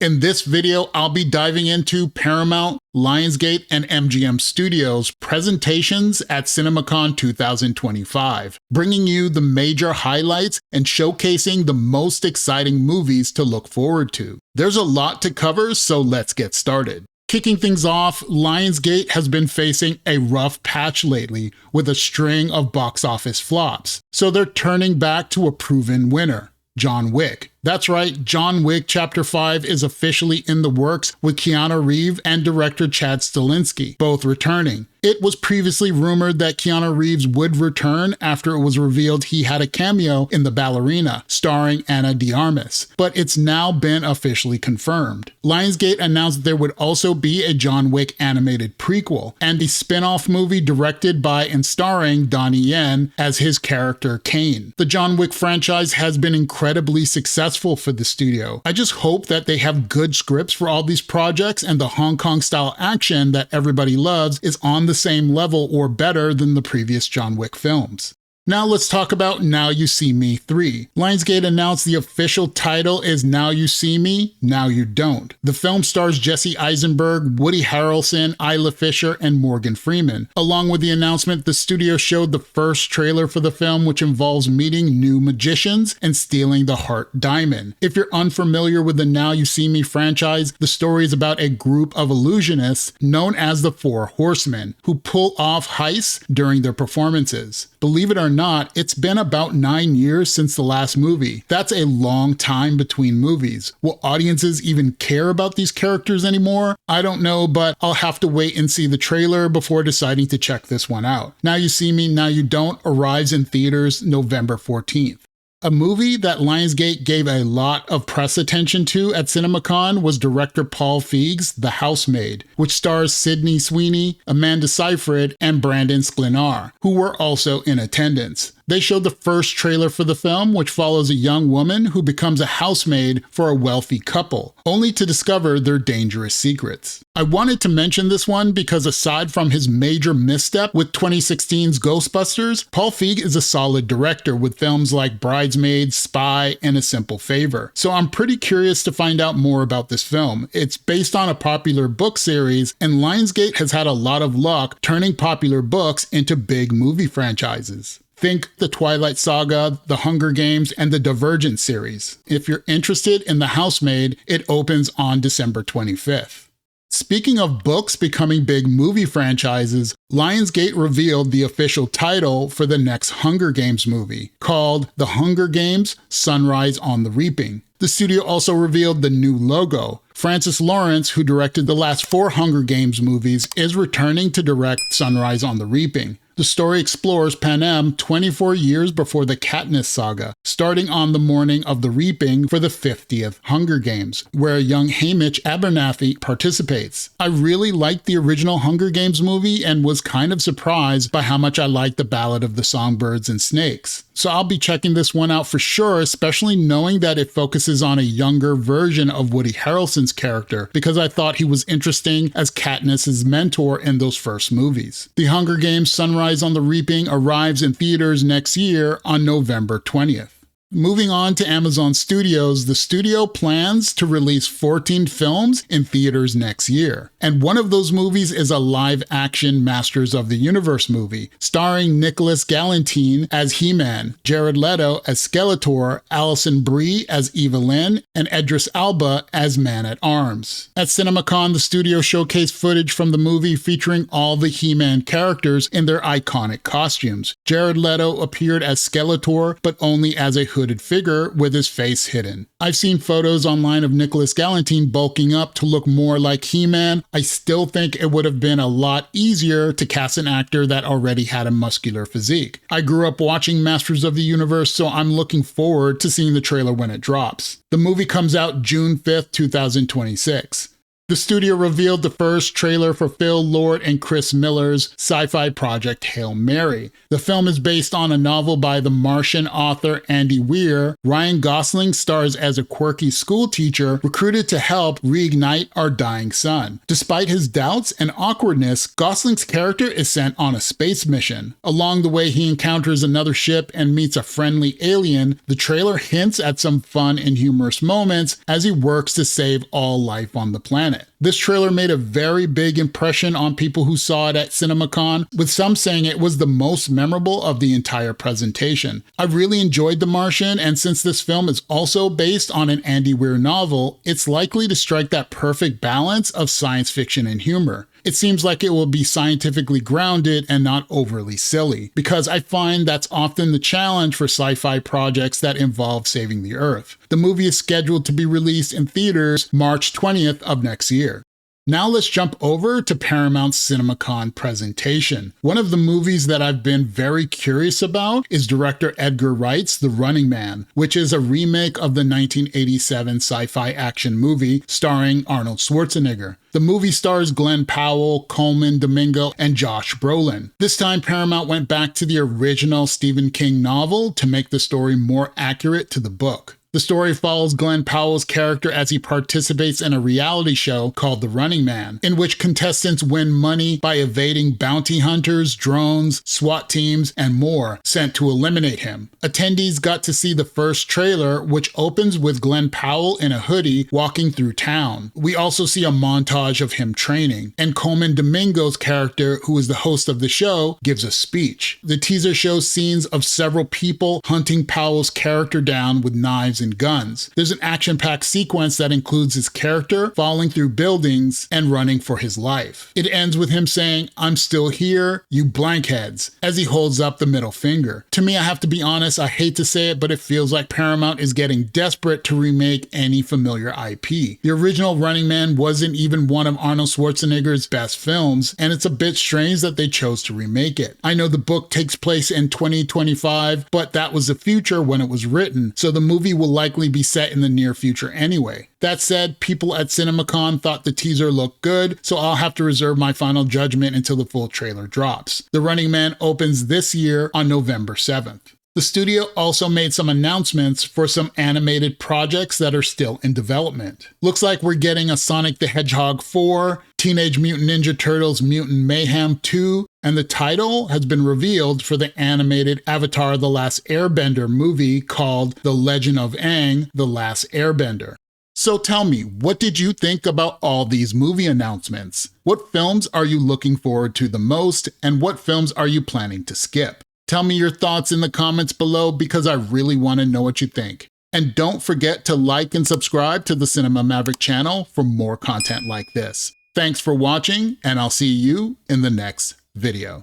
In this video, I'll be diving into Paramount, Lionsgate, and MGM Studios' presentations at CinemaCon 2025, bringing you the major highlights and showcasing the most exciting movies to look forward to. There's a lot to cover, so let's get started. Kicking things off, Lionsgate has been facing a rough patch lately with a string of box office flops, so they're turning back to a proven winner, John Wick. That's right, John Wick Chapter 5 is officially in the works with Keanu Reeves and director Chad Stahelski, both returning. It was previously rumored that Keanu Reeves would return after it was revealed he had a cameo in The Ballerina, starring Ana de Armas, but it's now been officially confirmed. Lionsgate announced there would also be a John Wick animated prequel, and a spin-off movie directed by and starring Donnie Yen as his character Kane. The John Wick franchise has been incredibly successful for the studio. I just hope that they have good scripts for all these projects and the Hong Kong style action that everybody loves is on the same level or better than the previous John Wick films. Now let's talk about Now You See Me 3. Lionsgate announced the official title is Now You See Me, Now You Don't. The film stars Jesse Eisenberg, Woody Harrelson, Isla Fisher, and Morgan Freeman. Along with the announcement, the studio showed the first trailer for the film, which involves meeting new magicians and stealing the Heart Diamond. If you're unfamiliar with the Now You See Me franchise, the story is about a group of illusionists known as the Four Horsemen who pull off heists during their performances. Believe it or not, it's been about 9 years since the last movie. That's a long time between movies. Will audiences even care about these characters anymore? I don't know, but I'll have to wait and see the trailer before deciding to check this one out. Now You See Me, Now You Don't arrives in theaters November 14th. A movie that Lionsgate gave a lot of press attention to at CinemaCon was director Paul Feig's The Housemaid, which stars Sydney Sweeney, Amanda Seyfried, and Brandon Sklenar, who were also in attendance. They showed the first trailer for the film, which follows a young woman who becomes a housemaid for a wealthy couple, only to discover their dangerous secrets. I wanted to mention this one because aside from his major misstep with 2016's Ghostbusters, Paul Feig is a solid director with films like Bridesmaids, Spy, and A Simple Favor. So I'm pretty curious to find out more about this film. It's based on a popular book series, and Lionsgate has had a lot of luck turning popular books into big movie franchises. Think the Twilight Saga, the Hunger Games, and the Divergent series. If you're interested in The Housemaid, it opens on December 25th. Speaking of books becoming big movie franchises, Lionsgate revealed the official title for the next Hunger Games movie, called The Hunger Games: Sunrise on the Reaping. The studio also revealed the new logo. Francis Lawrence, who directed the last 4 Hunger Games movies, is returning to direct Sunrise on the Reaping. The story explores Panem 24 years before the Katniss saga, starting on the morning of the Reaping for the 50th Hunger Games, where a young Haymitch Abernathy participates. I really liked the original Hunger Games movie and was kind of surprised by how much I liked the Ballad of the Songbirds and Snakes. So I'll be checking this one out for sure, especially knowing that it focuses on a younger version of Woody Harrelson's character, because I thought he was interesting as Katniss's mentor in those first movies. The Hunger Games: Sunrise on the Reaping arrives in theaters next year on November 20th. Moving on to Amazon Studios, the studio plans to release 14 films in theaters next year. And one of those movies is a live-action Masters of the Universe movie, starring Nicholas Galantine as He-Man, Jared Leto as Skeletor, Alison Brie as Eva Lynn, and Idris Elba as Man-at-Arms. At CinemaCon, the studio showcased footage from the movie featuring all the He-Man characters in their iconic costumes. Jared Leto appeared as Skeletor, but only as a hooded figure with his face hidden. I've seen photos online of Nicholas Galantine bulking up to look more like He-Man. I still think it would have been a lot easier to cast an actor that already had a muscular physique. I grew up watching Masters of the Universe, so I'm looking forward to seeing the trailer when it drops. The movie comes out June 5th, 2026. The studio revealed the first trailer for Phil Lord and Chris Miller's sci-fi project Hail Mary. The film is based on a novel by the Martian author Andy Weir. Ryan Gosling stars as a quirky school teacher recruited to help reignite our dying sun. Despite his doubts and awkwardness, Gosling's character is sent on a space mission. Along the way, he encounters another ship and meets a friendly alien. The trailer hints at some fun and humorous moments as he works to save all life on the planet. This trailer made a very big impression on people who saw it at CinemaCon, with some saying it was the most memorable of the entire presentation. I really enjoyed The Martian, and since this film is also based on an Andy Weir novel, it's likely to strike that perfect balance of science fiction and humor. It seems like it will be scientifically grounded and not overly silly, because I find that's often the challenge for sci-fi projects that involve saving the Earth. The movie is scheduled to be released in theaters March 20th of next year. Now let's jump over to Paramount's CinemaCon presentation. One of the movies that I've been very curious about is director Edgar Wright's The Running Man, which is a remake of the 1987 sci-fi action movie starring Arnold Schwarzenegger. The movie stars Glenn Powell, Coleman Domingo, and Josh Brolin. This time, Paramount went back to the original Stephen King novel to make the story more accurate to the book. The story follows Glenn Powell's character as he participates in a reality show called The Running Man, in which contestants win money by evading bounty hunters, drones, SWAT teams, and more sent to eliminate him. Attendees got to see the first trailer, which opens with Glenn Powell in a hoodie walking through town. We also see a montage of him training, and Coleman Domingo's character, who is the host of the show, gives a speech. The teaser shows scenes of several people hunting Powell's character down with knives and guns. There's an action-packed sequence that includes his character falling through buildings and running for his life. It ends with him saying, "I'm still here, you blankheads," as he holds up the middle finger. To me, I have to be honest, I hate to say it, but it feels like Paramount is getting desperate to remake any familiar IP. The original Running Man wasn't even one of Arnold Schwarzenegger's best films, and it's a bit strange that they chose to remake it. I know the book takes place in 2025, but that was the future when it was written, so the movie will likely be set in the near future anyway. That said, people at CinemaCon thought the teaser looked good, so I'll have to reserve my final judgment until the full trailer drops. The Running Man opens this year on November 7th. The studio also made some announcements for some animated projects that are still in development. Looks like we're getting a Sonic the Hedgehog 4, Teenage Mutant Ninja Turtles Mutant Mayhem 2, and the title has been revealed for the animated Avatar: The Last Airbender movie called The Legend of Aang: The Last Airbender. So tell me, what did you think about all these movie announcements? What films are you looking forward to the most, and what films are you planning to skip? Tell me your thoughts in the comments below because I really want to know what you think. And don't forget to like and subscribe to the Cinema Maverick channel for more content like this. Thanks for watching, and I'll see you in the next video.